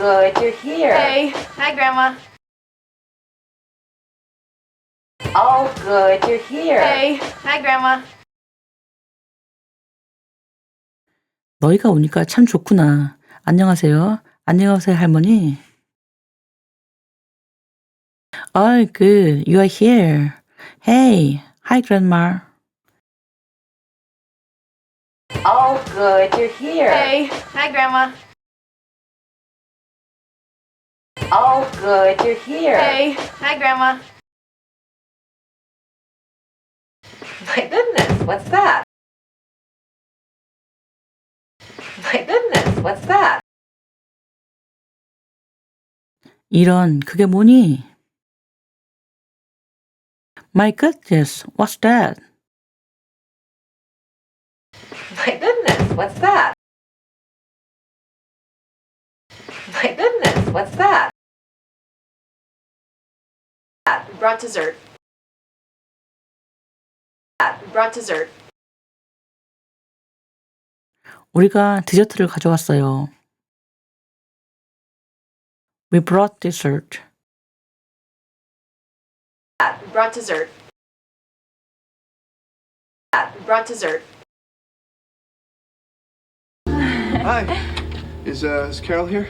good, you're here. Hey. Hi, Grandma. Oh, good, you're here. Hey. Hi, Grandma. 너희가 오니까 참 좋구나. 안녕하세요. 안녕하세요, 할머니. Oh, good. You are here. Hey. Hi, grandma. Oh, good, you're here. Hey. Hi, Grandma. Oh, good, you're here. Hey. Hi, Grandma. My goodness, what's that? My goodness, what's that? 이런, 그게 뭐니? My goodness, what's that? My goodness, what's that? My goodness, what's that? Brought dessert. Brought dessert. 우리가 디저트를 가져왔어요. We brought dessert. Brought dessert. Brought dessert. Hi. Is Carol here?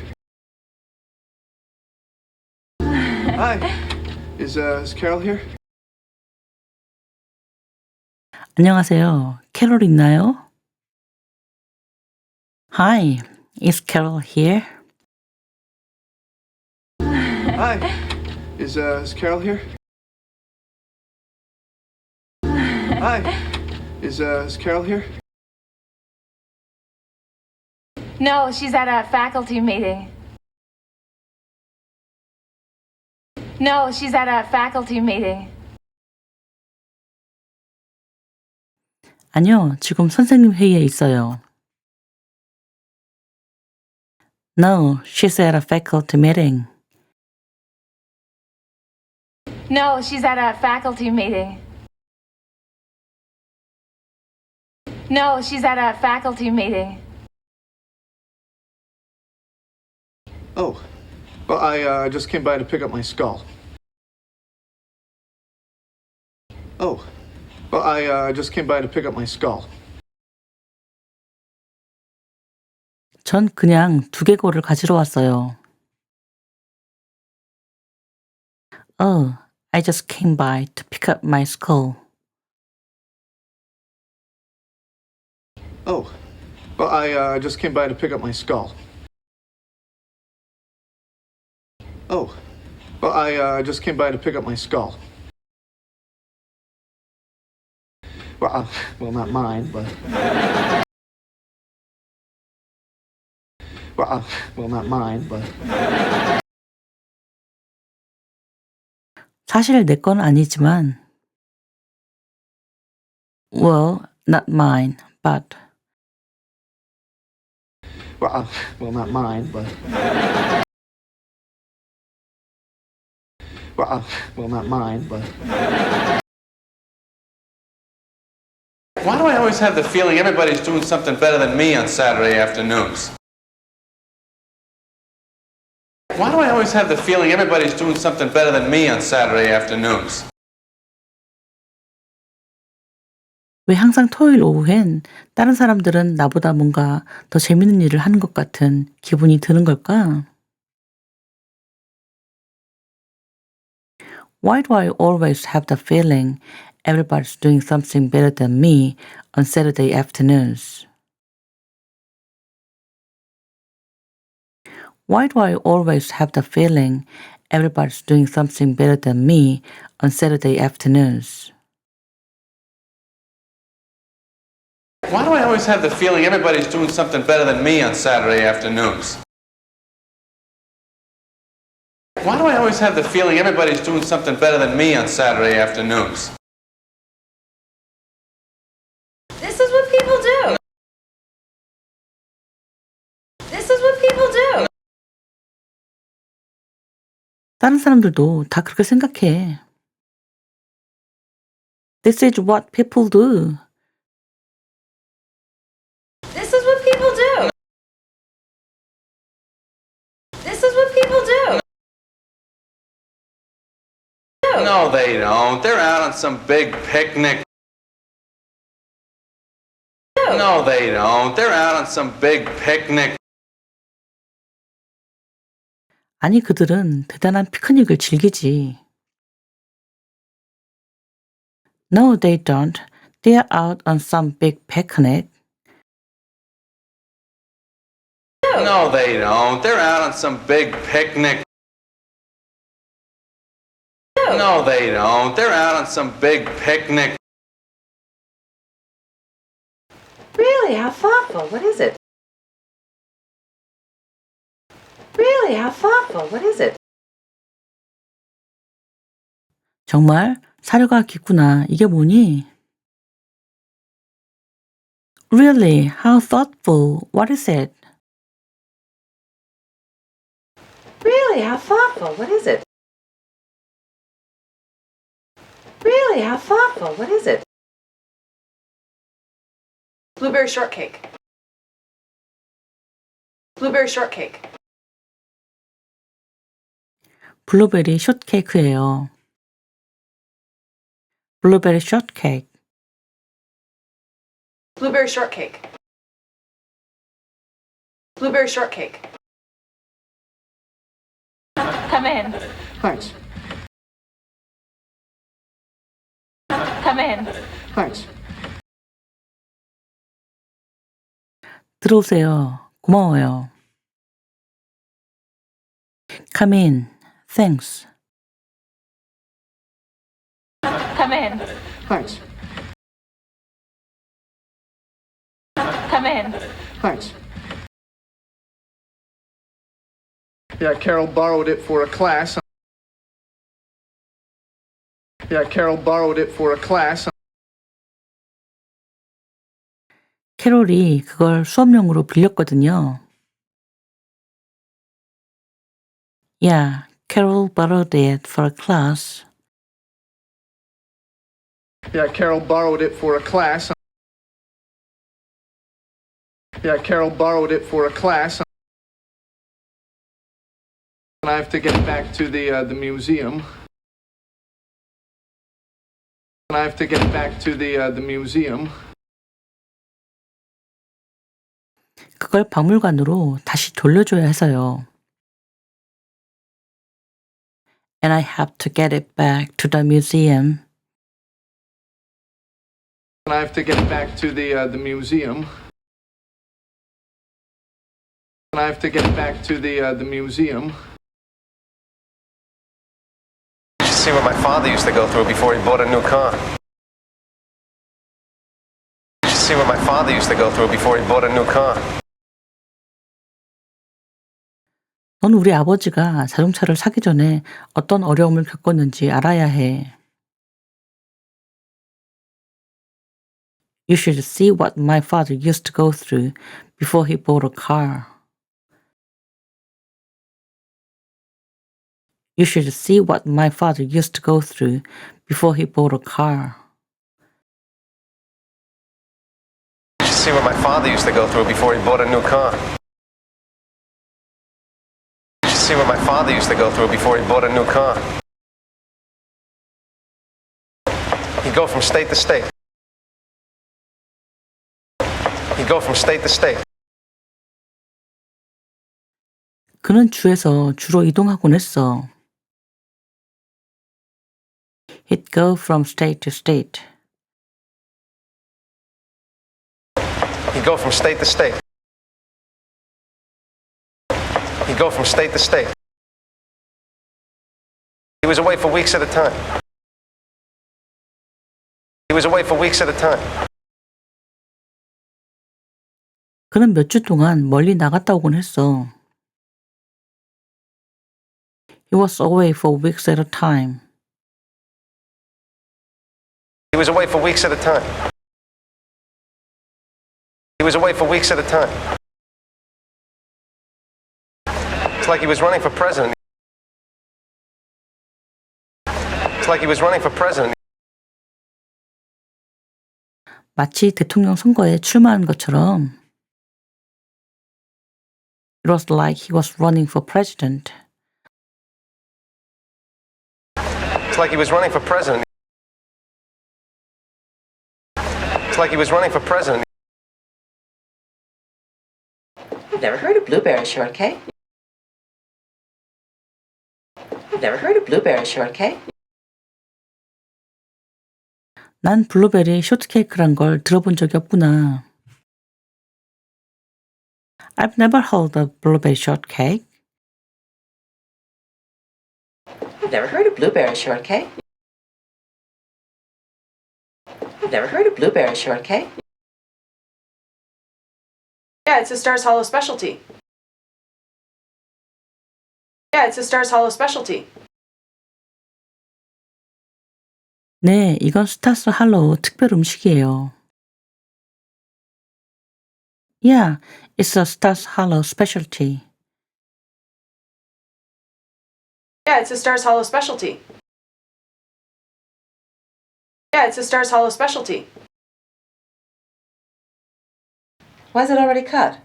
Hi. Is Carol here? 안녕하세요. 캐롤 있나요? Hi, is Carol here? Hi. Is Carol here? Hi. Is Carol here? No, she's at a faculty meeting. No, she's at a faculty meeting. 아니요, 지금 선생님 회의에 있어요. No, she's at a faculty meeting. No, she's at a faculty meeting. No, she's at a faculty meeting. Oh. Well, I just came by to pick up my skull. Oh. Well, I just came by to pick up my skull. 전 그냥 두개골을 가지러 왔어요. Oh, I just came by to pick up my skull. Oh. Well, I just came by to pick up my skull. Oh. Well, I just came by to pick up my skull. Well, not mine, but... Well, not mine, but... 사실 내 건 아니지만 Well, not mine, but Well, not mine, but... Well, not mine, but... Why do I always have the feeling everybody's doing something better than me on Saturday afternoons? Why do I always have the feeling everybody's doing something better than me on Saturday afternoons? 왜 항상 토요일 오후엔 다른 사람들은 나보다 뭔가 더 재밌는 일을 하는 것 같은 기분이 드는 걸까? Why do I always have the feeling everybody's doing something better than me on Saturday afternoons? Why do I always have the feeling everybody's doing something better than me on Saturday afternoons? Why do I always have the feeling everybody's doing something better than me on Saturday afternoons? Why do I always have the feeling everybody's doing something better than me on Saturday afternoons? This is what people do. This is what people do. 다른 사람들도 다 그렇게 생각해. This is what people do. This is what people do. This is No, they don't. They're out on some big picnic. No, they don't. They're out on some big picnic. 아니, 그들은 대단한 피크닉을 즐기지. No, they don't. They're out on some big picnic. No, they don't. They're out on some big picnic. No, they don't. They're out on some big picnic. Really? How thoughtful. What is it? Really? How thoughtful. What is it? 정말 사려가 깊구나. 이게 뭐니? Really? How thoughtful. What is it? Really? How thoughtful. What is it? Really? How thoughtful. What is it? Blueberry shortcake. Blueberry shortcake. 블루베리 숏케이크예요. 블루베리 숏케이크. Blueberry shortcake. Blueberry shortcake. Come in. Thanks. Come in. Thanks. 들어오세요. 고마워요. Come in. Thanks. Come in. Thanks. Come in. Thanks. Yeah, Carol borrowed it for a class. Yeah, Carol borrowed it for a class. 캐롤이 그걸 수업용으로 빌렸거든요. Yeah, Carol borrowed it for a class. Yeah, Carol borrowed it for a class. Yeah, Carol borrowed it for a class. And I have to get back to the museum. And I have to get back to the museum. 그걸 박물관으로 다시 돌려줘야 해서요. And I have to get it back to the museum. And I have to get back to the museum. And I have to get back to the museum. You should see what my father used to go through before he bought a new car. You should see what my father used to go through before he bought a new car. 넌 우리 아버지가 자동차를 사기 전에 어떤 어려움을 겪었는지 알아야 해. You should see what my father used to go through before he bought a car. You should see what my father used to go through before he bought a car. You should see what my father used to go through before he bought a new car. You should see what my father used to go through before he bought a new car. He'd go from state to state. He'd go from state to state. 그는 주에서 주로 이동하곤 했어. He'd go from state to state. He'd go from state to state. He'd go from state to state. He was away for weeks at a time. He was away for weeks at a time. 그는 몇 주 동안 멀리 나갔다 오곤 했어. He was away for weeks at a time. He was away for weeks at a time. He was away for weeks at a time. It's like he was running for president. It's like he was running for president. 마치 대통령 선거에 출마한 것처럼. It was like he was running for president. It's It's like he was running for president. It's like he was running for president. I've never heard of blueberry shortcake. I've never heard of blueberry shortcake. 난 블루베리 쇼트케이크란 걸 들어본 적이 없구나. I've never heard of blueberry shortcake. I've never heard of blueberry shortcake. I've never heard of blueberry shortcake. Yeah, it's a Stars Hollow specialty. Yeah, it's a Stars Hollow specialty. 네, 이건 스타스 할로우 특별 음식이에요. Yeah, it's a Stars Hollow specialty. Yeah, it's a Stars Hollow specialty. Yeah, it's a Stars Hollow specialty. Why is it already cut?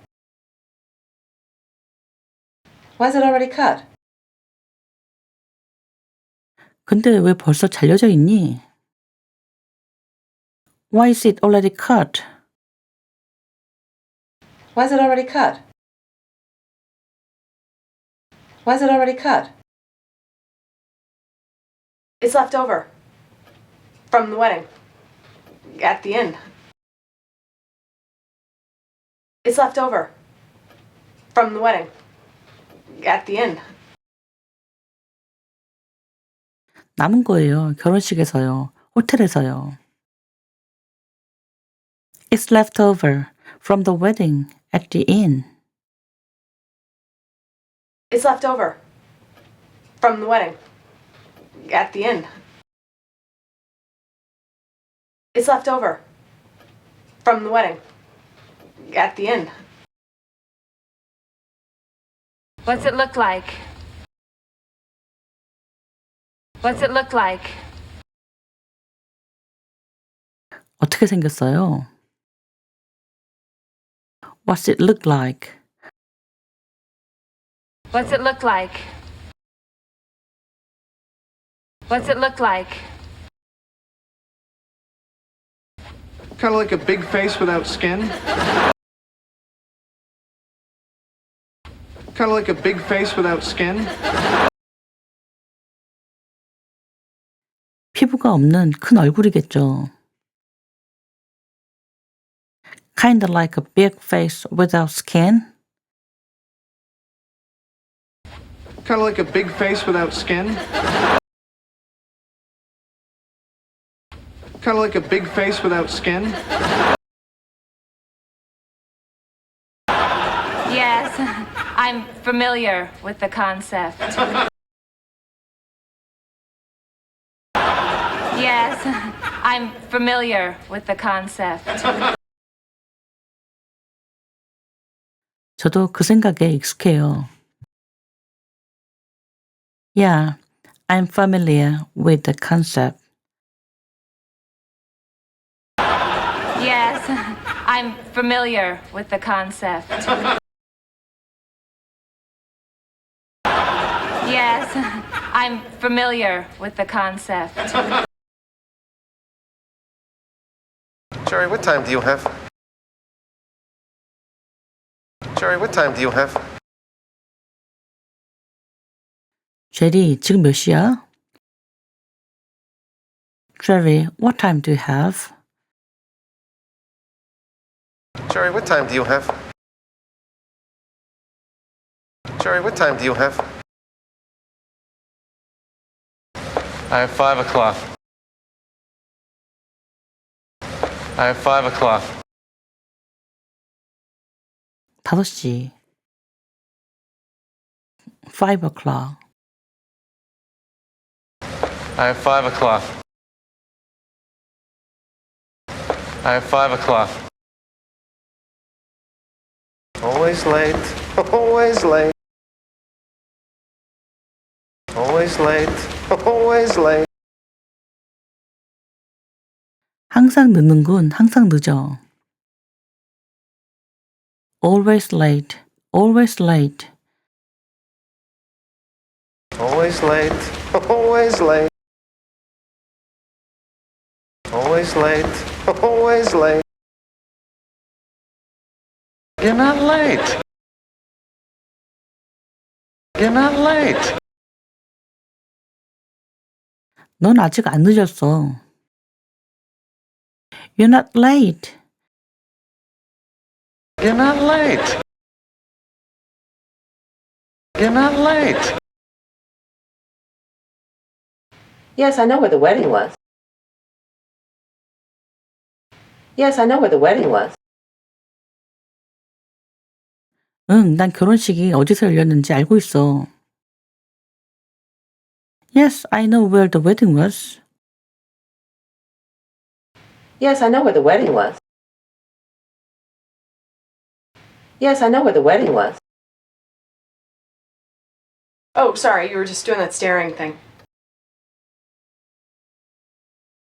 Why is it already cut? 근데 왜 벌써 잘려져 있니? Why is it already cut? Why is it already cut? Why is it already cut? It's left over from the wedding at the end. It's left over from the wedding at the end. 남은 거예요. 결혼식에서요. 호텔에서요. It's left over from the wedding at the inn. It's left over from the wedding at the end. It's left over from the wedding at the end. What's it look like? What's it look like? 어떻게 생겼어요? What's it look like? What's it look like? What's it look like? Kind of like a big face without skin. Kind of like a big face without skin. 피부가 없는 큰 얼굴이겠죠. Kinda like a big face without skin. Kind of like a big face without skin. Kind of like a big face without skin. Yes, I'm familiar with the concept. Yes, I'm familiar with the concept. 저도 그 생각에 익숙해요. Yeah, I'm familiar with the concept. Yes, I'm familiar with the concept. Yes, I'm familiar with the concept. Jerry, what time do you have? Jerry, what time do you have? 제리, 지금 몇 시야? Jerry, what time do you have? Jerry, what time do you have? Jerry, what time do you have? I have 5 o'clock. I have 5 o'clock. 5시. 5 o'clock. I have 5 o'clock. I have 5 o'clock. Always late. Always late. Always late. Always late. 항상 늦는군. 항상 늦어. Always late. Always late. Always late. Always late. Always late. Always late. You're not late. You're not late. 넌 아직 안 늦었어. You're not late. You're not late. You're not late. Yes, I know where the wedding was. Yes, I know where the wedding was. 응, 난 결혼식이 어디서 열렸는지 알고 있어. Yes, I know where the wedding was. Yes, I know where the wedding was. Yes, I know where the wedding was. Oh, sorry, you were just doing that staring thing.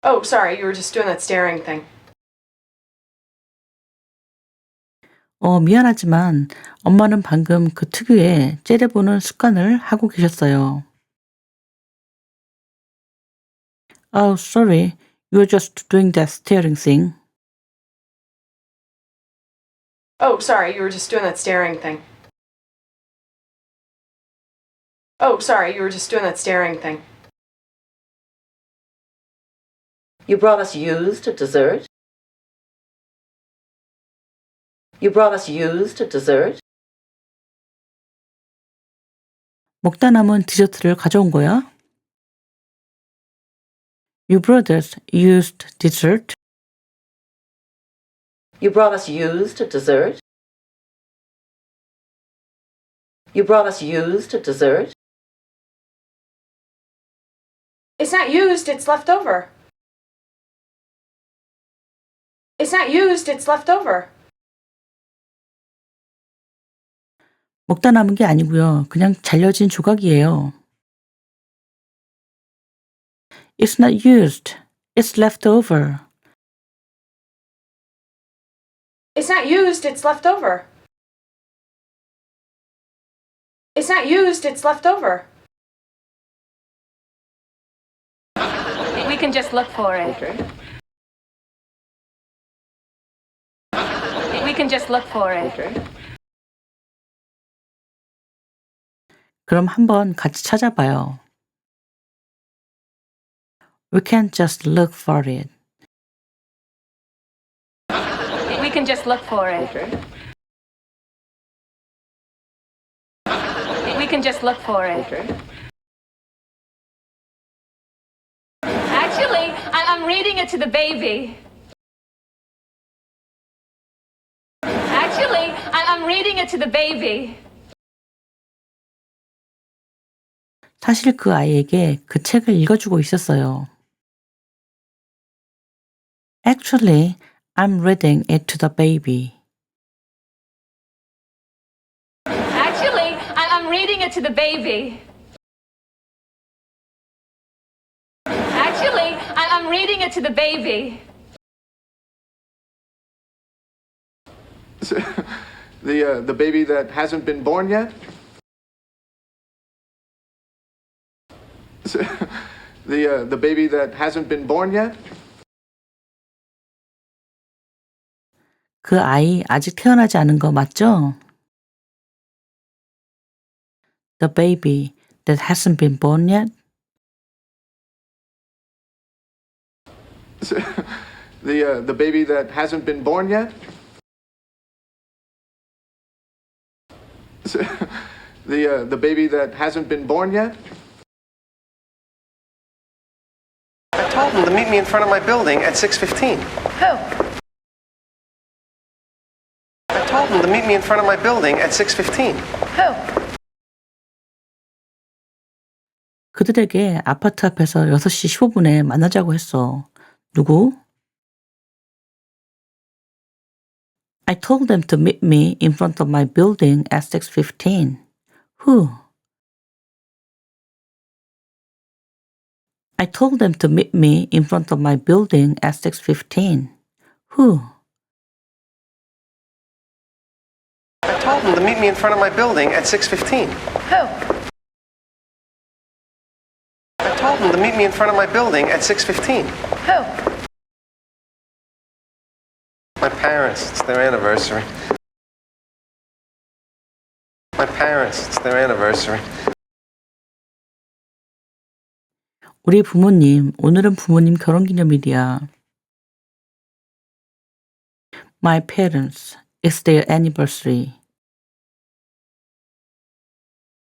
Oh, sorry, you were just doing that staring thing. 미안하지만 엄마는 방금 그 특유의 째려보는 습관을 하고 계셨어요. Oh, sorry. You're just doing that staring thing. Oh, sorry, you were just doing that staring thing. Oh, sorry, you were just doing that staring thing. You brought us used dessert? You brought us used dessert? 먹다 남은 디저트를 가져온 거야? You brought us used dessert? You brought us used dessert? You brought us used dessert? It's not used, it's left over. It's not used, it's left over. 먹다 남은 게 아니고요. 그냥 잘려진 조각이에요. It's not used. It's left over. It's not used, it's left over. It's not used, it's left over. We can just look for it. Okay. We can just look for it. Okay. 그럼 한번 같이 찾아봐요. We can't just look for it. We can just look for it. Okay. We can just look for it. Okay. Actually, I'm reading it to the baby. Actually, I'm reading it to the baby. 사실 그 아이에게 그 책을 읽어주고 있었어요. Actually, I'm reading it to the baby. Actually, I'm reading it to the baby. Actually, I'm reading it to the baby. The baby that hasn't been born yet? The baby that hasn't been born yet? 그 아이 아직 태어나지 않은 거 맞죠? The baby that hasn't been born yet? The baby that hasn't been born yet? The baby that hasn't been born yet? I told him to meet me in front of my building at 6:15. Who? I told him to meet me in front of my building at 6:15. Who? 그들에게 아파트 앞에서 6시 15분에 만나자고 했어. 누구? I told them to meet me in front of my building at 6:15. Who? I told them to meet me in front of my building at 6:15. Who? I told him to meet me in front of my building at 6:15. Who? I told him to meet me in front of my building at 6:15. Who? parents, it's their anniversary. My parents, it's their anniversary. 우리 부모님, 오늘은 부모님 결혼기념일이야. My parents, it's their anniversary.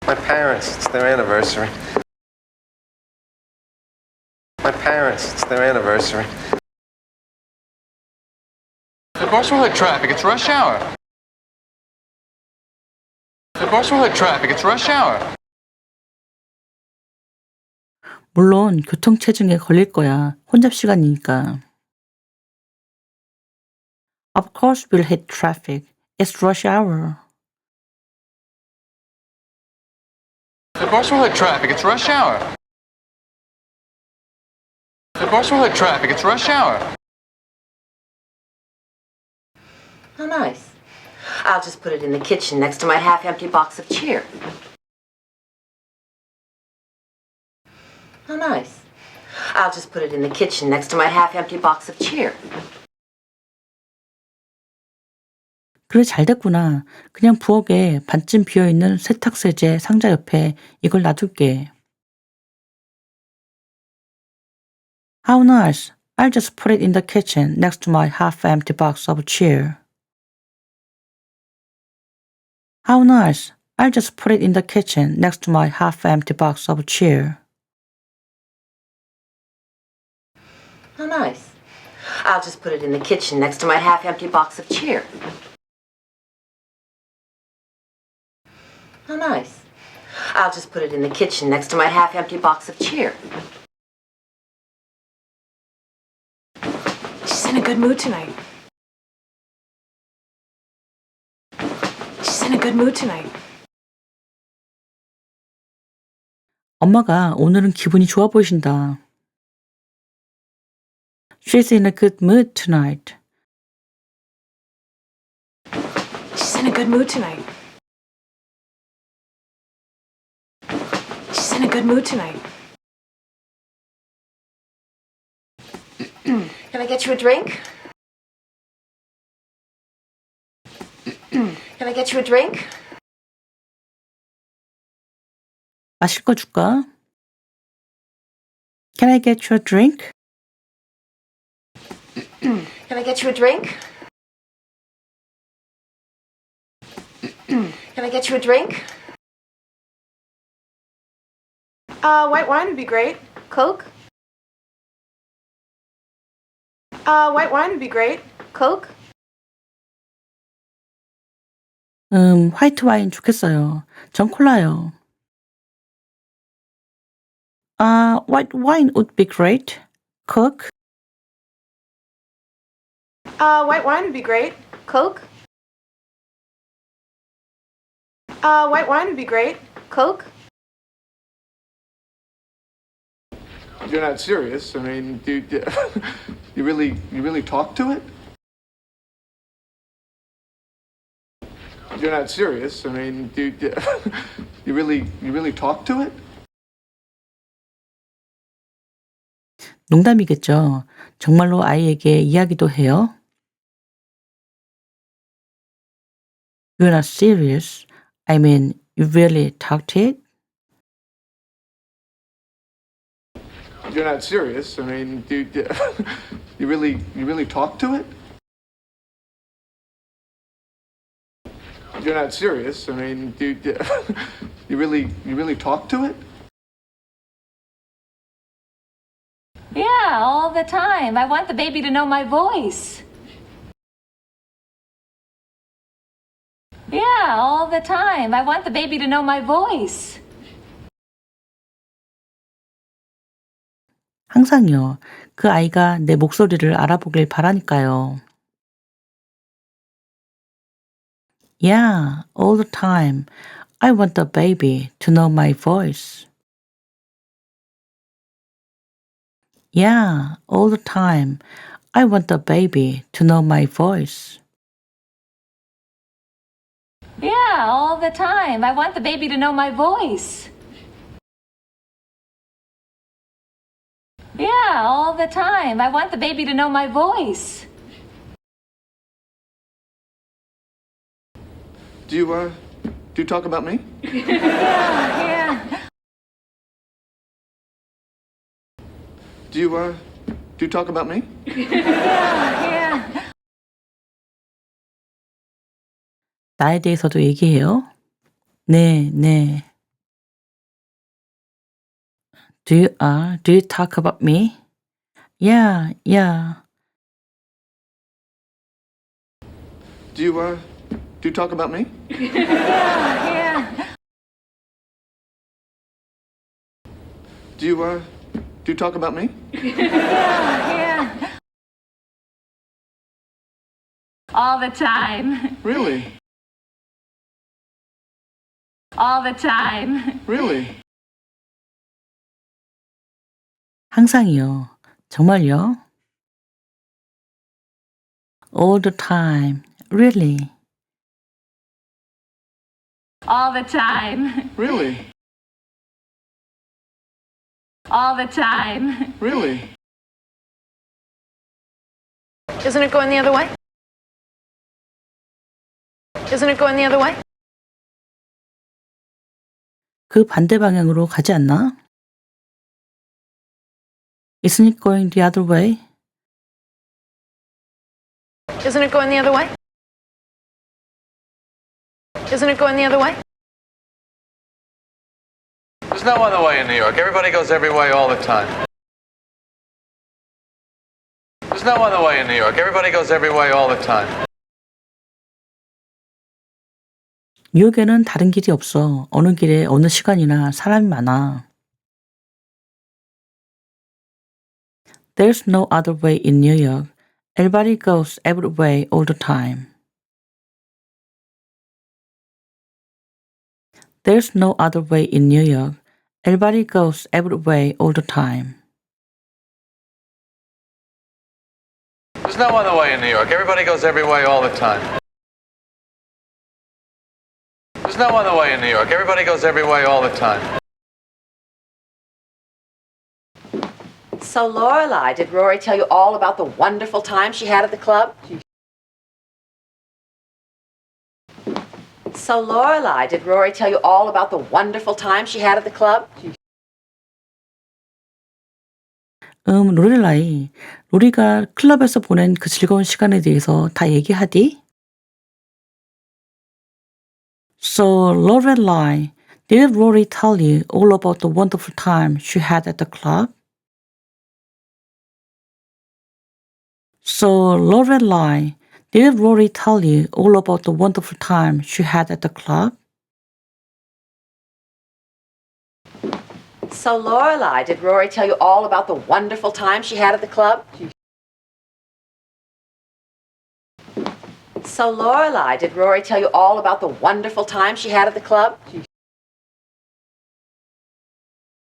My parents, it's their anniversary. My parents, it's their anniversary. Of course we'll hit traffic. It's rush hour. Of course we'll hit traffic. It's rush hour. 물론 교통체증에 걸릴 거야. 혼잡 시간이니까. Of course we'll hit traffic. It's rush hour. Of course we'll hit traffic. It's rush hour. Of course we'll hit traffic. It's rush hour. How nice. I'll just put it in the kitchen next to my half-empty box of cheer. How nice. I'll just put it in the kitchen next to my half-empty box of cheer. 그래, 잘 됐구나. 그냥 부엌에 반쯤 비어있는 세탁세제 상자 옆에 이걸 놔둘게. How nice. I'll just put it in the kitchen next to my half-empty box of cheer. How nice. I'll just put it in the kitchen next to my half-empty box of cheer. How nice. I'll just put it in the kitchen next to my half-empty box of cheer. How nice. I'll just put it in the kitchen next to my half-empty box of cheer. She's in a good mood tonight. She's in a good mood tonight. 엄마가 오늘은 기분이 좋아 보이신다. She's in a good mood tonight. She's in a good mood tonight. She's in a good mood tonight. Can I get you a drink? Can I get you a drink? 마실 거 줄까? Can I get you a drink? Can I get you a drink? Can I get you a drink? White wine would be great. Coke? White wine would be great. Coke? 화이트 와인 좋겠어요. 전 콜라요. White wine would be great. Coke? White wine would be great. Coke? White wine would be great. Coke? You're not serious. I mean, you really talk to it? You're not serious. I mean, you really talk to it? 농담이겠죠. 정말로 아이에게 이야기도 해요. You're not serious. I mean, you really talk to it? You're not serious. I mean, you really talk to it? You're not serious. I mean, you really talk to it? Yeah, all the time. I want the baby to know my voice. Yeah, all the time. I want the baby to know my voice. 항상요. 그 아이가 내 목소리를 알아보길 바라니까요. Yeah, all the time. I want the baby to know my voice. Yeah, all the time. I want the baby to know my voice. Yeah, all the time. I want the baby to know my voice. Yeah, all the time. I want the baby to know my voice. Do you talk about me? Yeah. Do you talk about me? Yeah. 나에 대해서도 얘기해요. 네, 네. Do you talk about me? Yeah, yeah. Do you talk about me? Yeah. Do you talk about me? Yeah. All the time. Really? All the time. Really? 항상이요. 정말요? All the time. Really? All the time. Really? All the time. Really? Isn't it going the other way? Isn't it going the other way? 그 반대 방향으로 가지 않나? Isn't it going the other way? Isn't it going the other way? Isn't it going the other way? There's no other way in New York. Everybody goes every way all the time. There's no other way in New York. Everybody goes every way all the time. 뉴욕에는 다른 길이 없어. 어느 길에 어느 시간이나 사람이 많아. There's no other way in New York. Everybody goes every way all the time. There's no other way in New York. Everybody goes every way all the time. There's no other way in New York. Everybody goes every way all the time. There's no other way in New York. Everybody goes every way all the time. So, Lorelai, did Rory tell you all about the wonderful time she had at the club? So, Lorelai, did Rory tell you all about the wonderful time she had at the club? 로렐라이, 로리가 클럽에서 보낸 그 즐거운 시간에 대해서 다 얘기하디? So, Lorelai, did Rory tell you all about the wonderful time she had at the club? So, Lorelai, did Rory tell you all about the wonderful time she had at the club? So, Lorelai, did Rory tell you all about the wonderful time she had at the club? So, Lorelai, did Rory tell you all about the wonderful time she had at the club? He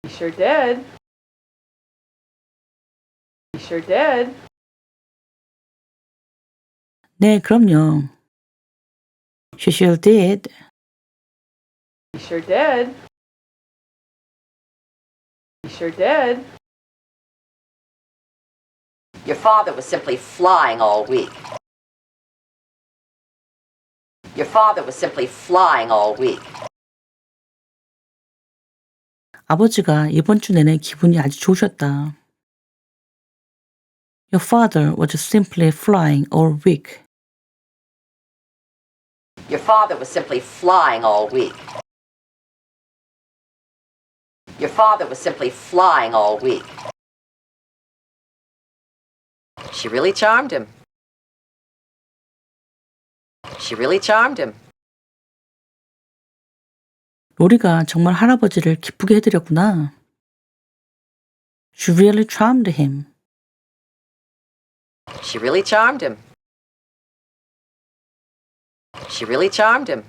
sure did. He sure did. 네, 그럼요. She sure did. He sure did. He sure did. Your father was simply flying all week. Your father was simply flying all week. 아버지가 이번 주 내내 기분이 아주 좋으셨다. Your father was just simply flying all week. Your father was simply flying all week. Your father was simply flying all week. She really charmed him. She really charmed him. 로리가 정말 할아버지를 기쁘게 해드렸구나. She really charmed him. She really charmed him. She really charmed him.